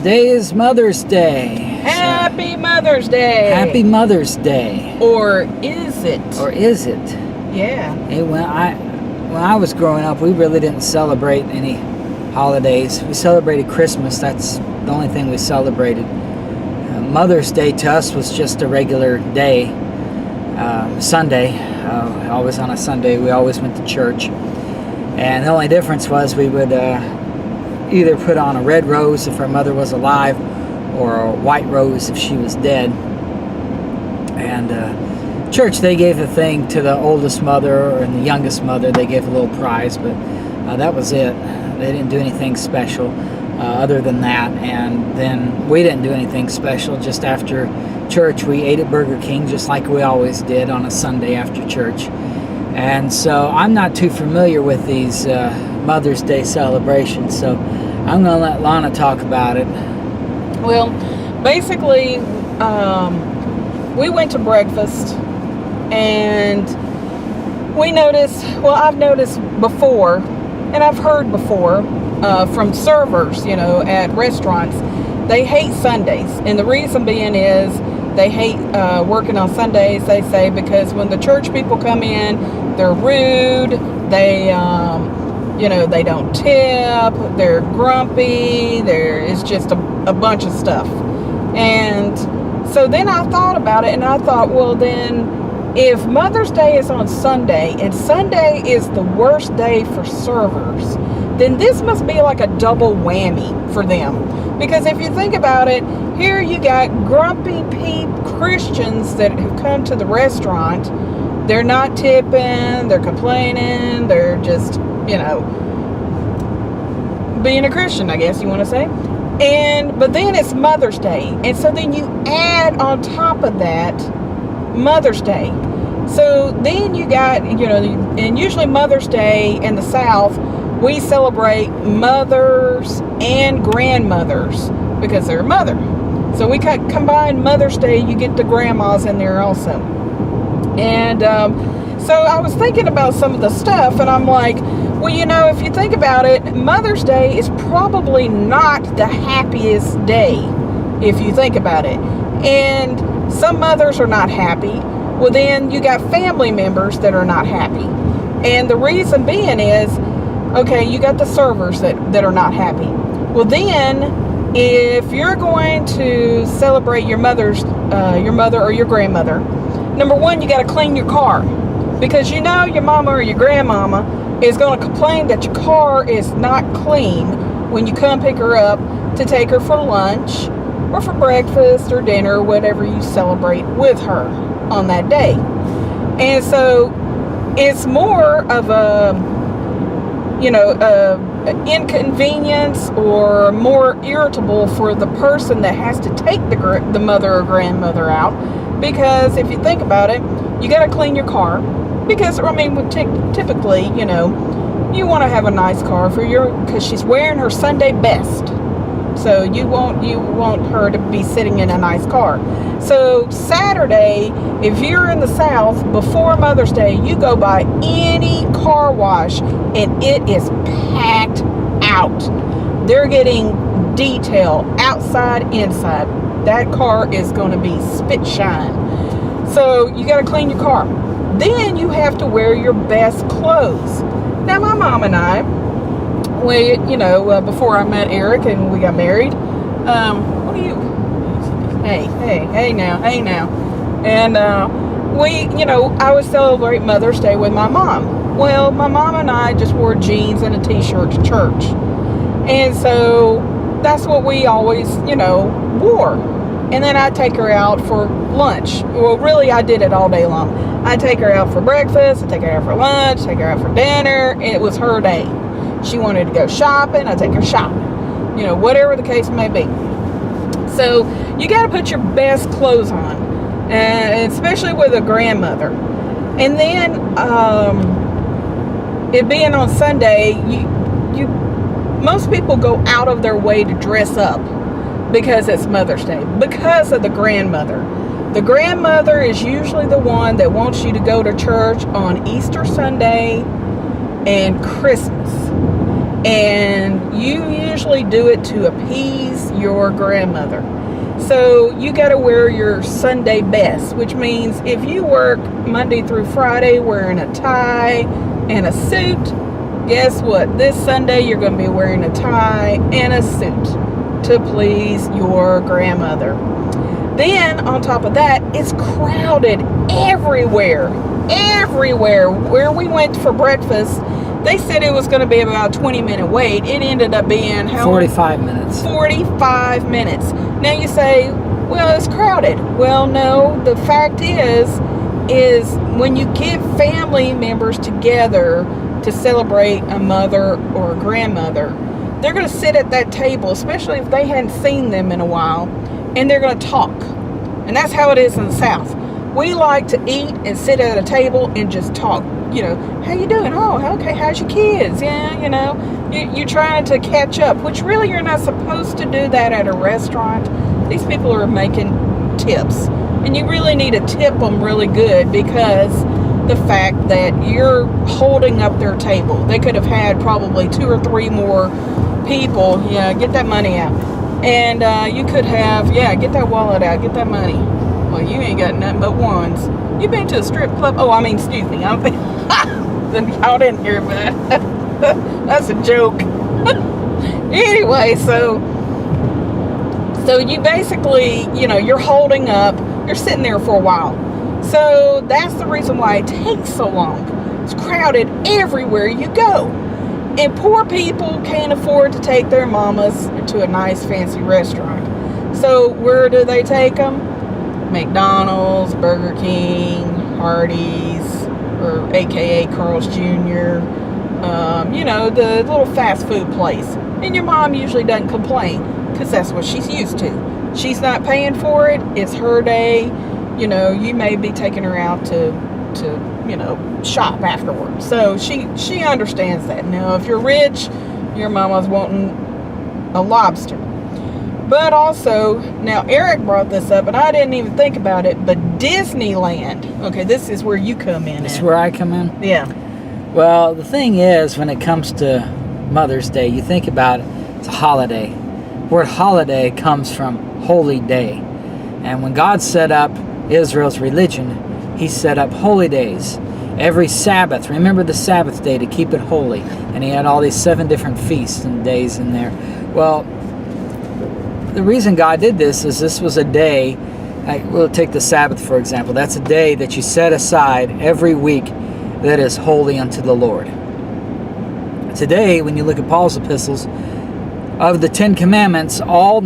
Today is Mother's Day. Happy Mother's Day. Happy Mother's Day. Or is it? Or is it? Yeah. Hey, when I was growing up, we really didn't celebrate any holidays. We celebrated Christmas. That's the only thing we celebrated. Mother's Day to us was just a regular day. Sunday. Always on a Sunday. We always went to church. And the only difference was we would either put on a red rose if our mother was alive, or a white rose if she was dead. And church, they gave a thing to the oldest mother and the youngest mother. They gave a little prize, but that was it. They didn't do anything special other than that. And then we didn't do anything special. Just after church, we ate at Burger King, just like we always did on a Sunday after church. And so I'm not too familiar with these Mother's Day celebrations, so I'm going to let Lana talk about it. Well, basically, we went to breakfast, and we noticed, well, I've noticed before, and I've heard before from servers, at restaurants, they hate Sundays. And the reason being is they hate working on Sundays, they say, because when the church people come in, they're rude, they don't tip, they're grumpy, it's just a bunch of stuff. And so then I thought about it, and I thought, well, then if Mother's Day is on Sunday, and Sunday is the worst day for servers, then this must be like a double whammy for them. Because if you think about it, here you got grumpy Christians that have come to the restaurant. They're not tipping, they're complaining, they're just, being a Christian, I guess you want to say. But then it's Mother's Day. And so then you add on top of that Mother's Day. So then you got, and usually Mother's Day in the South, we celebrate mothers and grandmothers because they're mother. So we combine Mother's Day, you get the grandmas in there also. And so I was thinking about some of the stuff, and I'm like, well, if you think about it, Mother's Day is probably not the happiest day, if you think about it. And some mothers are not happy. Well, then you got family members that are not happy. And the reason being is, okay, you got the servers that are not happy. Well, then, if you're going to celebrate your mother or your grandmother, number one, you got to clean your car. Because your mama or your grandmama is going to complain that your car is not clean when you come pick her up to take her for lunch or for breakfast or dinner, whatever you celebrate with her on that day. And so it's more of a inconvenience or more irritable for the person that has to take the mother or grandmother out. Because if you think about it, you got to clean your car. Because, typically, you want to have a nice car because she's wearing her Sunday best. So you want her to be sitting in a nice car. So Saturday, if you're in the South, before Mother's Day, you go by any car wash and it is packed out. They're getting detail outside, inside. That car is going to be spit shine. So you got to clean your car. Then you have to wear your best clothes. Now, my mom and I, before I met Eric and we got married, what are you? Hey now. And I would celebrate Mother's Day with my mom. Well, my mom and I just wore jeans and a t-shirt to church. And so that's what we always, wore. And then I'd take her out for lunch. Well, really, I did it all day long. I'd take her out for breakfast, I'd take her out for lunch, take her out for dinner, and it was her day. She wanted to go shopping, I'd take her shopping. Whatever the case may be. So you got to put your best clothes on, and especially with a grandmother. And then it being on Sunday, most people go out of their way to dress up because it's Mother's Day, because of the grandmother. The grandmother is usually the one that wants you to go to church on Easter Sunday and Christmas. And you usually do it to appease your grandmother. So you got to wear your Sunday best, which means if you work Monday through Friday wearing a tie and a suit, guess what? This Sunday you're going to be wearing a tie and a suit to please your grandmother. Then on top of that, it's crowded everywhere. Everywhere. Where we went for breakfast, they said it was going to be about a 20-minute wait. It ended up being how 45 minutes. 45 minutes. Now you say, well, it's crowded. Well, no, the fact is when you get family members together to celebrate a mother or a grandmother, they're going to sit at that table, especially if they hadn't seen them in a while, and they're going to talk. And that's how it is in the South. We like to eat and sit at a table and just talk. You know, how you doing? Oh, okay. How's your kids? Yeah, you know, you're trying to catch up, which really you're not supposed to do that at a restaurant. These people are making tips, and you really need to tip them really good, because the fact that you're holding up their table. They could have had probably 2 or 3 more people. Yeah, get that money out. And you could have, get that wallet out, get that money. Well, you ain't got nothing but ones. You been to a strip club? Oh, I mean, excuse me. Y'all didn't hear that. That's a joke. Anyway, so you basically, you're holding up. You're sitting there for a while. So that's the reason why it takes so long. It's crowded everywhere you go. And poor people can't afford to take their mamas to a nice fancy restaurant. So where do they take them? McDonald's, Burger King, Hardee's, or AKA Carl's Jr., the little fast food place. And your mom usually doesn't complain, because that's what she's used to. She's not paying for it. It's her day. You may be taking her out to shop afterwards. So she understands that. Now, if you're rich, your mama's wanting a lobster. But also, now Eric brought this up, and I didn't even think about it, but Disneyland. Okay, this is where you come in. This is where I come in? Yeah. Well, the thing is, when it comes to Mother's Day, you think about it, it's a holiday. The word holiday comes from holy day. And when God set up Israel's religion, he set up holy days. Every Sabbath, remember the Sabbath day to keep it holy. And he had all these 7 different feasts and days in there. Well, the reason God did this is this was a day, we'll take the Sabbath for example. That's a day that you set aside every week that is holy unto the Lord. Today, when you look at Paul's epistles, of the 10 commandments, all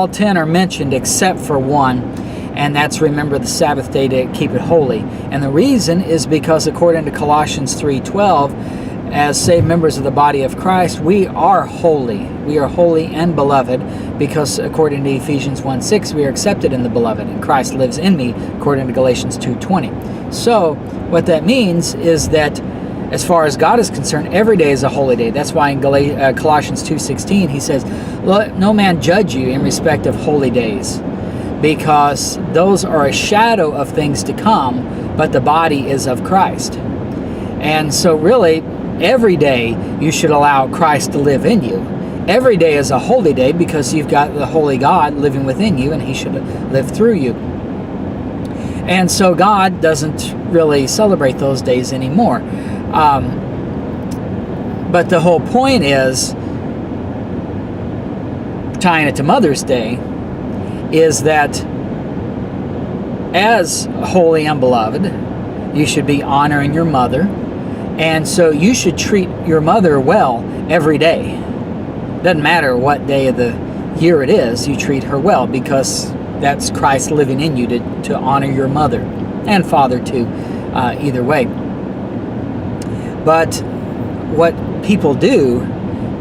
10 are mentioned except for one, and that's remember the Sabbath day to keep it holy. And the reason is because according to Colossians 3:12, as saved members of the body of Christ, we are holy. We are holy and beloved, because according to Ephesians 1:6, we are accepted in the beloved, and Christ lives in me, according to Galatians 2:20. So what that means is that as far as God is concerned, every day is a holy day. That's why in Colossians 2:16 he says, "Let no man judge you in respect of holy days, because those are a shadow of things to come, but the body is of Christ." And so really, every day you should allow Christ to live in you. Every day is a holy day because you've got the holy God living within you, and he should live through you. And so God doesn't really celebrate those days anymore. But the whole point is, tying it to Mother's Day, is that as holy and beloved, you should be honoring your mother. And so you should treat your mother well every day. Doesn't matter what day of the year it is, you treat her well, because that's Christ living in you to honor your mother and father too, either way. But what people do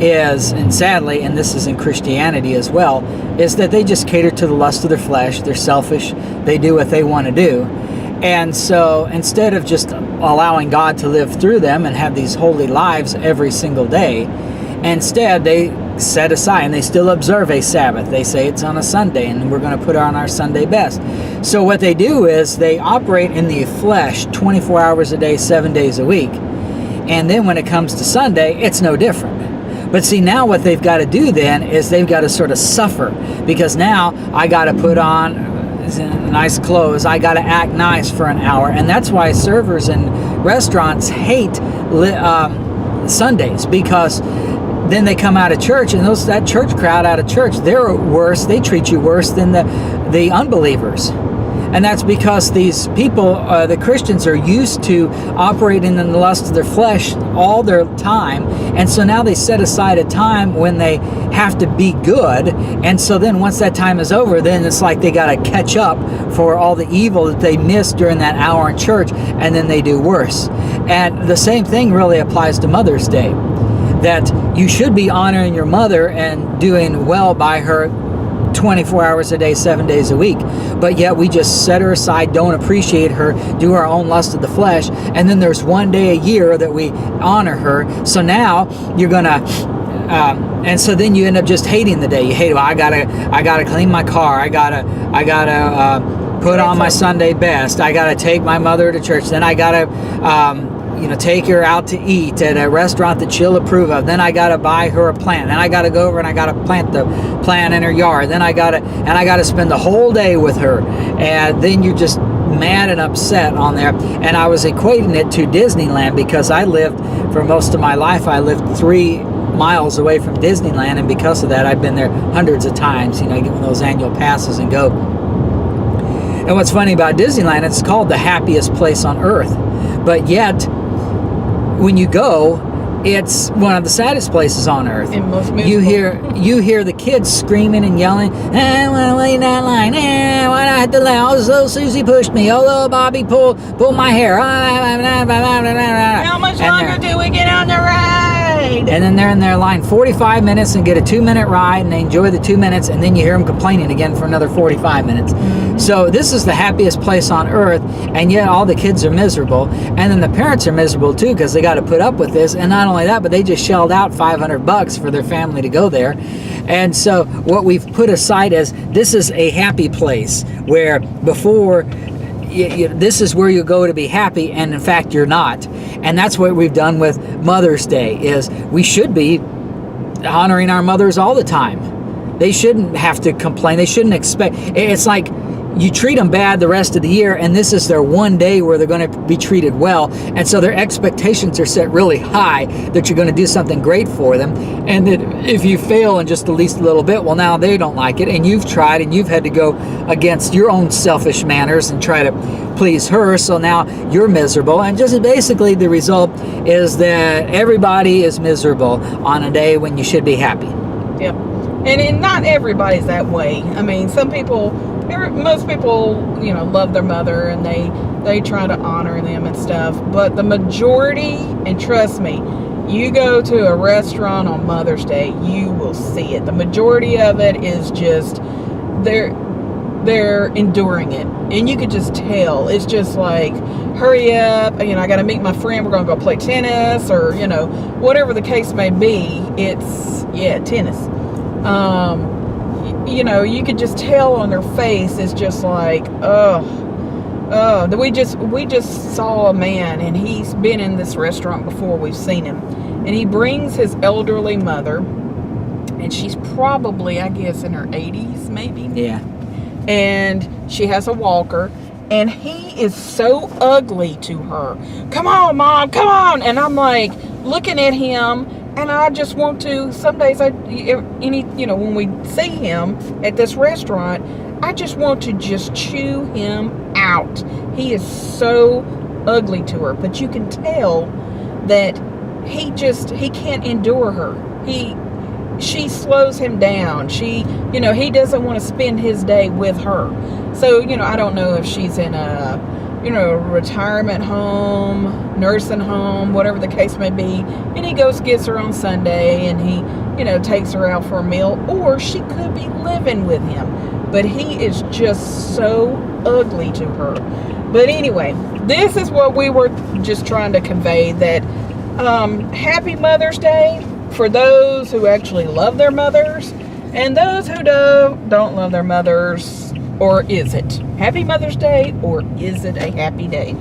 is, and sadly, and this is in Christianity as well, is that they just cater to the lust of their flesh. They're selfish. They do what they want to do. And so instead of just allowing God to live through them and have these holy lives every single day, instead they set aside, and they still observe a Sabbath. They say it's on a Sunday and we're going to put on our Sunday best. So what they do is they operate in the flesh 24 hours a day, 7 days a week. And then when it comes to Sunday, it's no different. But see, now what they've got to do then is they've got to sort of suffer, because now I got to put on nice clothes, I got to act nice for an hour. And that's why servers in restaurants hate Sundays, because then they come out of church, and that church crowd out of church, they're worse. They treat you worse than the unbelievers. And that's because these people, the Christians, are used to operating in the lust of their flesh all their time. And so now they set aside a time when they have to be good. And so then once that time is over, then it's like they got to catch up for all the evil that they missed during that hour in church. And then they do worse. And the same thing really applies to Mother's Day. That you should be honoring your mother and doing well by her 24 hours a day, 7 days a week. But yet we just set her aside, don't appreciate her, do our own lust of the flesh, and then there's one day a year that we honor her. So now you're gonna and so then you end up just hating the day. You hate, well, I gotta clean my car, I gotta put on my Sunday best, I gotta take my mother to church, then I gotta take her out to eat at a restaurant that she'll approve of. Then I got to buy her a plant. Then I got to go over and I got to plant the plant in her yard. Then I got to spend the whole day with her. And then you're just mad and upset on there. And I was equating it to Disneyland, because I lived, for most of my life, I lived 3 miles away from Disneyland. And because of that, I've been there hundreds of times. I get one of those annual passes and go. And what's funny about Disneyland, it's called the happiest place on earth. But yet, when you go, it's one of the saddest places on earth. And most you hear the kids screaming and yelling, I want to lay in that line, why not hit the line? Oh, little Susie pushed me, oh, little Bobby pulled my hair. How much longer do we get on the ride? And then they're in their line 45 minutes and get a 2-minute ride, and they enjoy the 2 minutes, and then you hear them complaining again for another 45 minutes. Mm-hmm. So this is the happiest place on earth, and yet all the kids are miserable. And then the parents are miserable too, because they got to put up with this. And not only that, but they just shelled out $500 for their family to go there. And so what we've put aside as this is a happy place, where before this is where you go to be happy, and in fact you're not. And that's what we've done with Mother's Day, is we should be honoring our mothers all the time. They shouldn't have to complain. They shouldn't expect. It's like you treat them bad the rest of the year, and this is their one day where they're going to be treated well. And so their expectations are set really high that you're going to do something great for them. And that if you fail in just the least little bit, well, now they don't like it. And you've tried, and you've had to go against your own selfish manners and try to please her. So now you're miserable. And just basically the result is that everybody is miserable on a day when you should be happy. Yep. And not everybody's that way. I mean, most people, love their mother, and they try to honor them and stuff. But the majority, and trust me, you go to a restaurant on Mother's Day, you will see it. The majority of it is just they're enduring it, and you could just tell. It's just like, hurry up, I got to meet my friend, we're going to go play tennis, or whatever the case may be. It's tennis. You could just tell on their face. It's just like, we just saw a man, and he's been in this restaurant before. We've seen him, and he brings his elderly mother, and she's probably, I guess, in her 80s, maybe. Yeah. And she has a walker, and he is so ugly to her. Come on, Mom, come on. And I'm like looking at him, and I just want to, some days when we see him at this restaurant, I just want to just chew him out. He is so ugly to her, but you can tell that he can't endure her. She slows him down. He doesn't want to spend his day with her. So, I don't know if she's in a retirement home, nursing home, whatever the case may be, and he gets her on Sunday, and he, takes her out for a meal, or she could be living with him, but he is just so ugly to her. But anyway, this is what we were just trying to convey, that happy Mother's Day for those who actually love their mothers, and those who don't love their mothers. Or is it Happy Mother's Day, or is it a happy day?